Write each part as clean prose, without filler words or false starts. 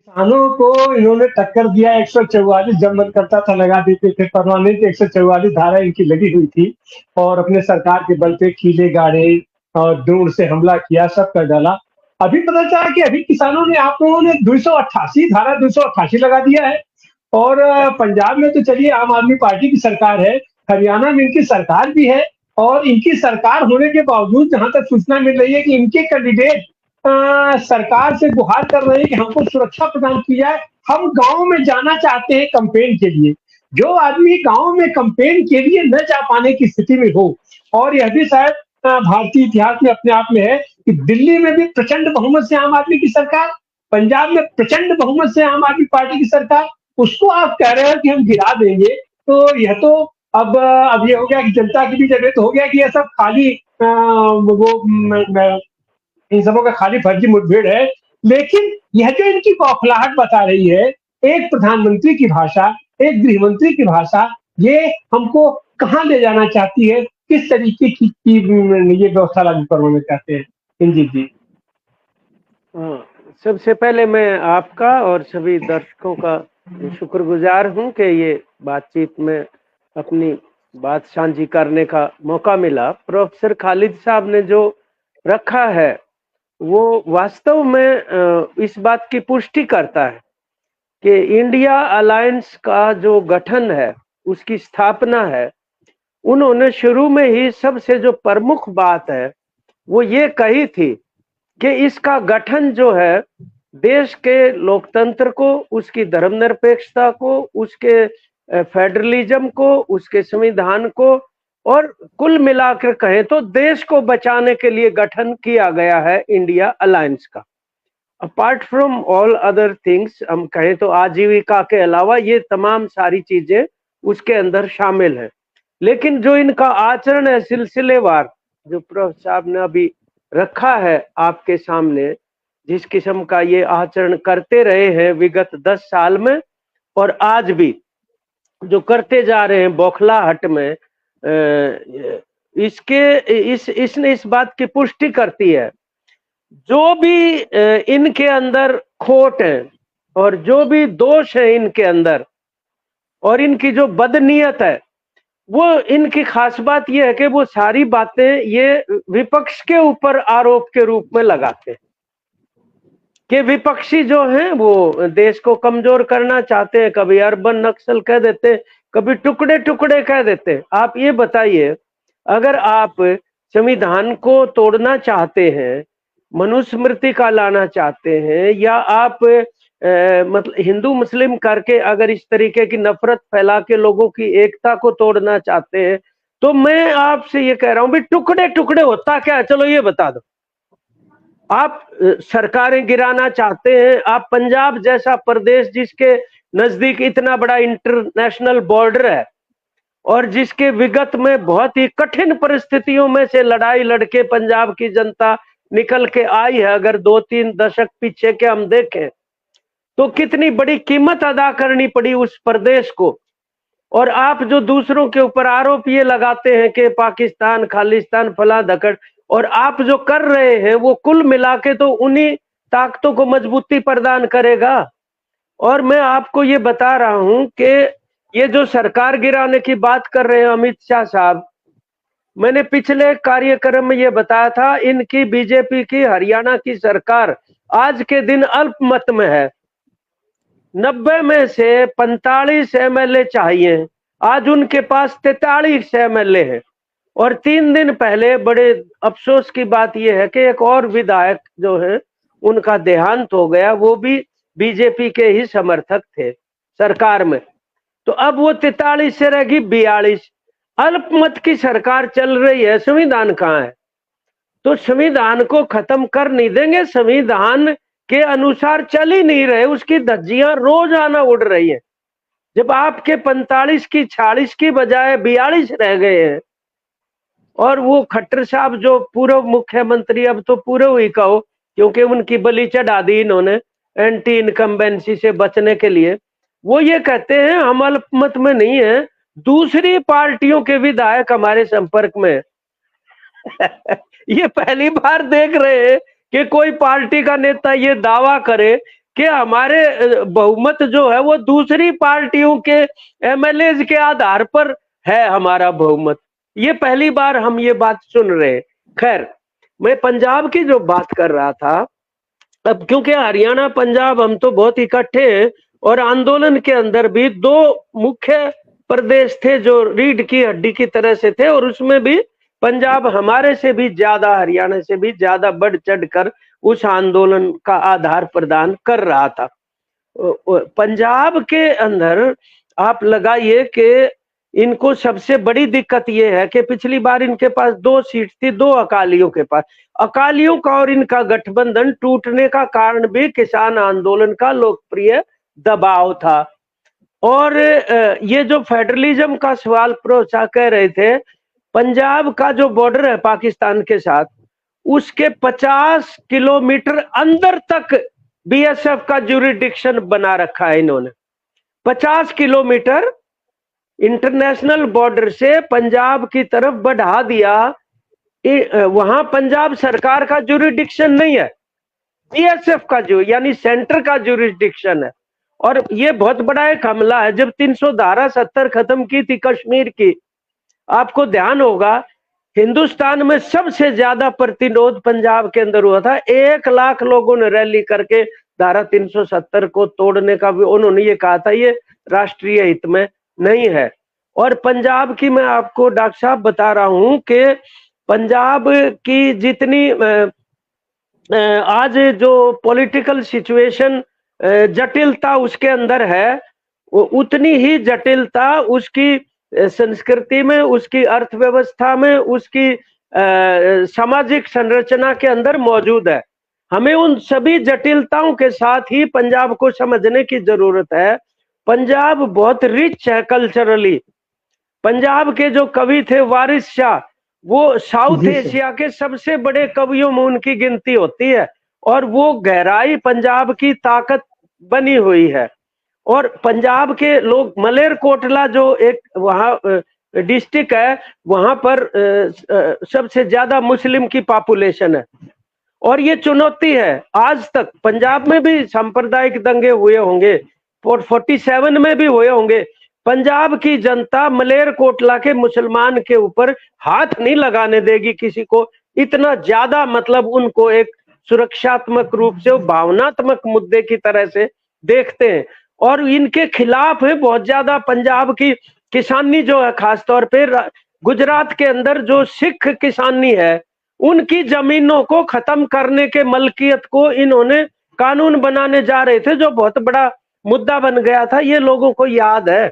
किसानों को इन्होंने टक्कर दिया। 144 जब मन करता था लगा देते थे परमानेंट। 144 धारा इनकी लगी हुई थी और अपने सरकार के बल पे कीले गाड़े और दूर से हमला किया, सब कर डाला। अभी पता चला कि अभी किसानों ने, आप लोगों ने 288 धारा 288 लगा दिया है। और पंजाब में तो चलिए आम आदमी पार्टी की सरकार है, हरियाणा में इनकी सरकार भी है। और इनकी सरकार होने के बावजूद जहां तक सूचना मिल रही है कि इनके कैंडिडेट सरकार से गुहार कर रहे हैं कि हमको सुरक्षा प्रदान की जाए। हम गांव में जाना चाहते हैं कंपेन के लिए। जो आदमी गांव में कंपेन के लिए न जा पाने की स्थिति में हो, और यह भी शायद भारतीय इतिहास में अपने आप में है कि दिल्ली में भी प्रचंड बहुमत से आम आदमी की सरकार, पंजाब में प्रचंड बहुमत से आम आदमी पार्टी की सरकार, उसको आप कह रहे हो कि हम गिरा देंगे। तो यह तो अब ये हो गया कि जनता की भी जरूरत हो गया कि यह सब खाली इन सबों का खाली फर्जी मुठभेड़ है। लेकिन यह जो इनकी बौखलाहट बता रही है, एक प्रधानमंत्री की भाषा, एक गृह मंत्री की भाषा, ये हमको कहाँ ले जाना चाहती है, किस तरीके की ये व्यवस्था लागू करवाना चाहते हैं इंजीत जी। सबसे पहले मैं आपका और सभी दर्शकों का शुक्रगुजार हूं कि ये बातचीत में अपनी बात साझी करने का मौका मिला। प्रोफेसर खालिद साहब ने जो रखा है वो वास्तव में इस बात की पुष्टि करता है कि इंडिया अलायंस का जो गठन है, उसकी स्थापना है, उन्होंने शुरू में ही सबसे जो प्रमुख बात है वो ये कही थी कि इसका गठन जो है देश के लोकतंत्र को, उसकी धर्मनिरपेक्षता को, उसके फेडरलिज्म को, उसके संविधान को और कुल मिलाकर कहें तो देश को बचाने के लिए गठन किया गया है इंडिया अलायंस का। Apart from all other things, हम कहें तो आजीविका के अलावा ये तमाम सारी चीजें उसके अंदर शामिल है। लेकिन जो इनका आचरण है सिलसिलेवार, जो प्रोफेसर साहब ने अभी रखा है आपके सामने, जिस किस्म का ये आचरण करते रहे हैं विगत 10 साल में और आज भी जो करते जा रहे हैं बौखलाहट में, इसने इस बात की पुष्टि करती है जो भी इनके अंदर खोट है और जो भी दोष है इनके अंदर और इनकी जो बदनीयत है, वो इनकी खास बात यह है कि वो सारी बातें ये विपक्ष के ऊपर आरोप के रूप में लगाते हैं कि विपक्षी जो हैं वो देश को कमजोर करना चाहते हैं। कभी अर्बन नक्सल कह देते हैं, कभी टुकड़े टुकड़े कह देते हैं। आप ये बताइए, अगर आप संविधान को तोड़ना चाहते हैं, मनुस्मृति का लाना चाहते हैं, या आप मतलब हिंदू मुस्लिम करके अगर इस तरीके की नफरत फैला के लोगों की एकता को तोड़ना चाहते हैं, तो मैं आपसे ये कह रहा हूं भी टुकड़े टुकड़े होता क्या है, चलो ये बता दो। आप सरकारें गिराना चाहते हैं, आप पंजाब जैसा प्रदेश जिसके नजदीक इतना बड़ा इंटरनेशनल बॉर्डर है और जिसके विगत में बहुत ही कठिन परिस्थितियों में से लड़ाई लड़के पंजाब की जनता निकल के आई है। अगर 2-3 दशक पीछे के हम देखें तो कितनी बड़ी कीमत अदा करनी पड़ी उस प्रदेश को। और आप जो दूसरों के ऊपर आरोप ये लगाते हैं कि पाकिस्तान खालिस्तान फला धकड़, और आप जो कर रहे हैं वो कुल मिला के तो उन्हीं ताकतों को मजबूती प्रदान करेगा। और मैं आपको ये बता रहा हूं कि ये जो सरकार गिराने की बात कर रहे हैं अमित शाह साहब, मैंने पिछले कार्यक्रम में ये बताया था, इनकी बीजेपी की हरियाणा की सरकार आज के दिन अल्पमत में है। 90 में से 45 एमएलए चाहिए, आज उनके पास 43 एमएलए है। और 3 दिन पहले बड़े अफसोस की बात यह है कि एक और विधायक जो है उनका देहांत हो गया, वो भी बीजेपी के ही समर्थक थे सरकार में। तो अब वो 43 से रहेगी 42। अल्पमत की सरकार चल रही है, संविधान कहाँ है? तो संविधान को खत्म कर नहीं देंगे, संविधान के अनुसार चल ही नहीं रहे, उसकी धज्जियां रोजाना उड़ रही है। जब आपके 45 की 46 की बजाय 42 रह गए हैं, और वो खट्टर साहब जो पूर्व मुख्यमंत्री, अब तो पूर्व ही कहो क्योंकि उनकी बलि चढ़ा दी इन्होंने एंटी इनकम्बेंसी से बचने के लिए, वो ये कहते हैं हम अल्पमत में नहीं है, दूसरी पार्टियों के विधायक हमारे संपर्क में ये पहली बार देख रहे हैं कि कोई पार्टी का नेता ये दावा करे कि हमारे बहुमत जो है वो दूसरी पार्टियों के एमएलए के आधार पर है हमारा बहुमत। ये पहली बार हम ये बात सुन रहे हैं। खैर, मैं पंजाब की जो बात कर रहा था, अब क्योंकि हरियाणा पंजाब हम तो बहुत इकट्ठे हैं, और आंदोलन के अंदर भी दो मुख्य प्रदेश थे जो रीढ़ की हड्डी की तरह से थे, और उसमें भी पंजाब हमारे से भी ज्यादा, हरियाणा से भी ज्यादा बढ़ चढ़कर उस आंदोलन का आधार प्रदान कर रहा था। पंजाब के अंदर आप लगाइए कि इनको सबसे बड़ी दिक्कत यह है कि पिछली बार इनके पास 2 सीट थी, 2 अकालियों के पास। अकालियों का और इनका गठबंधन टूटने का कारण भी किसान आंदोलन का लोकप्रिय दबाव था। और ये जो फेडरलिज्म का सवाल प्रोचा कह रहे थे, पंजाब का जो बॉर्डर है पाकिस्तान के साथ, उसके 50 किलोमीटर अंदर तक बीएसएफ का ज्यूरिडिक्शन बना रखा है इन्होंने। 50 किलोमीटर इंटरनेशनल बॉर्डर से पंजाब की तरफ बढ़ा दिया। वहां पंजाब सरकार का ज्यूरिडिक्शन नहीं है, बीएसएफ का जो यानी सेंटर का ज्यूरिडिक्शन है। और ये बहुत बड़ा एक हमला है। जब 370 खत्म की थी कश्मीर की, आपको ध्यान होगा हिंदुस्तान में सबसे ज्यादा प्रतिरोध पंजाब के अंदर हुआ था। 1 लाख लोगों ने रैली करके धारा 370 को तोड़ने का भी उन्होंने ये कहा था, ये राष्ट्रीय हित में नहीं है। और पंजाब की मैं आपको डॉक्टर साहब बता रहा हूं कि पंजाब की जितनी आज जो पॉलिटिकल सिचुएशन जटिलता उसके अंदर है, उतनी ही जटिलता उसकी संस्कृति में, उसकी अर्थव्यवस्था में, उसकी सामाजिक संरचना के अंदर मौजूद है। हमें उन सभी जटिलताओं के साथ ही पंजाब को समझने की जरूरत है। पंजाब बहुत रिच है कल्चरली। पंजाब के जो कवि थे वारिस शाह, वो साउथ एशिया के सबसे बड़े कवियों में उनकी गिनती होती है, और वो गहराई पंजाब की ताकत बनी हुई है। और पंजाब के लोग, मलेरकोटला जो एक वहां डिस्ट्रिक्ट है, वहां पर सबसे ज्यादा मुस्लिम की पॉपुलेशन है। और ये चुनौती है, आज तक पंजाब में भी सांप्रदायिक दंगे हुए होंगे, 47 में भी हुए होंगे। पंजाब की जनता मलेरकोटला के मुसलमान के ऊपर हाथ नहीं लगाने देगी किसी को। इतना ज्यादा मतलब उनको एक सुरक्षात्मक रूप से, भावनात्मक मुद्दे की तरह से देखते हैं, और इनके खिलाफ है बहुत ज्यादा। पंजाब की किसानी जो है, खासतौर पे गुजरात के अंदर जो सिख किसानी है, उनकी जमीनों को खत्म करने के मलकियत को इन्होंने कानून बनाने जा रहे थे, जो बहुत बड़ा मुद्दा बन गया था। ये लोगों को याद है,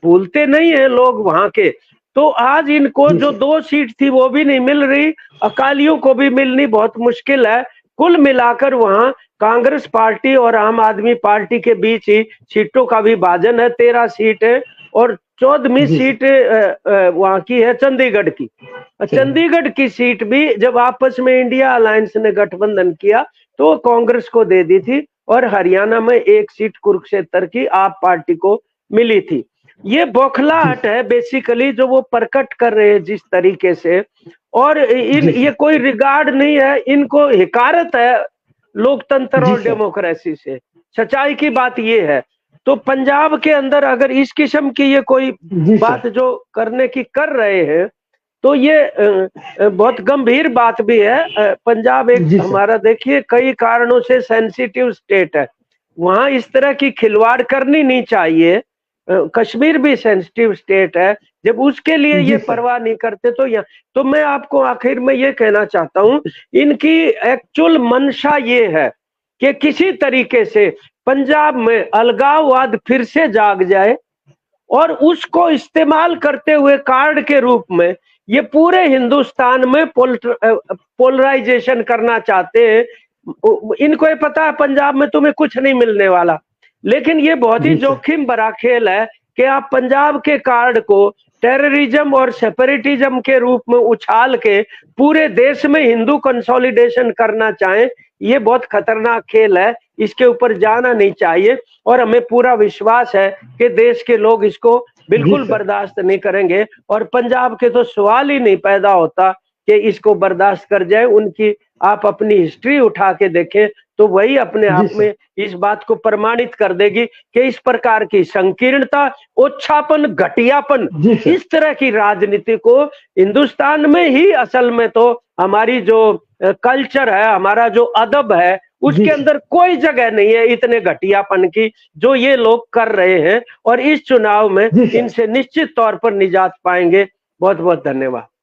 भूलते नहीं है लोग वहां के। तो आज इनको जो 2 सीट थी वो भी नहीं मिल रही, अकालियों को भी मिलनी बहुत मुश्किल है। कुल मिलाकर वहां कांग्रेस पार्टी और आम आदमी पार्टी के बीच ही सीटों का विभाजन है। 13 सीट है, और 14वीं सीट वहां की है चंडीगढ़ की। चंडीगढ़ की सीट भी जब आपस में इंडिया अलायंस ने गठबंधन किया तो कांग्रेस को दे दी थी, और हरियाणा में 1 सीट कुरुक्षेत्र की आप पार्टी को मिली थी। ये बौखलाहट है बेसिकली जो वो प्रकट कर रहे हैं जिस तरीके से, और ये कोई रिगार्ड नहीं है, इनको हिकारत है लोकतंत्र और डेमोक्रेसी से। सच्चाई की बात ये है। तो पंजाब के अंदर अगर इस किस्म की ये कोई बात जो करने की कर रहे हैं, तो ये बहुत गंभीर बात भी है। पंजाब एक हमारा, देखिए, कई कारणों से सेंसिटिव स्टेट है, वहां इस तरह की खिलवाड़ करनी नहीं चाहिए। कश्मीर भी सेंसिटिव स्टेट है, जब उसके लिए ये परवाह नहीं करते तो यहाँ। तो मैं आपको आखिर में ये कहना चाहता हूँ, इनकी एक्चुअल मंशा ये है कि किसी तरीके से पंजाब में अलगाववाद फिर से जाग जाए, और उसको इस्तेमाल करते हुए कार्ड के रूप में ये पूरे हिंदुस्तान में पोलराइजेशन करना चाहते हैं। इनको ये पता है पंजाब में तुम्हें कुछ नहीं मिलने वाला, लेकिन ये बहुत ही जोखिम भरा खेल है कि आप पंजाब के कार्ड को टेररिज्म और सेपरेटिज्म के रूप में उछाल के पूरे देश में हिंदू कंसोलिडेशन करना चाहें। ये बहुत खतरनाक खेल है, इसके ऊपर जाना नहीं चाहिए, और हमें पूरा विश्वास है कि देश के लोग इसको बिल्कुल बर्दाश्त नहीं करेंगे, और पंजाब के तो सवाल ही नहीं पैदा होता कि इसको बर्दाश्त कर जाए। उनकी आप अपनी हिस्ट्री उठा के देखें, तो वही अपने जी आप सर। में इस बात को प्रमाणित कर देगी कि इस प्रकार की संकीर्णता, ओछापन, घटियापन, जी सर। इस तरह की राजनीति को हिंदुस्तान में ही असल में तो हमारी जो कल्चर है, हमारा जो अदब है, जी उसके सर। अंदर कोई जगह नहीं है इतने घटियापन की जो ये लोग कर रहे हैं। और इस चुनाव में जी सर। इनसे निश्चित तौर पर निजात पाएंगे। बहुत बहुत धन्यवाद।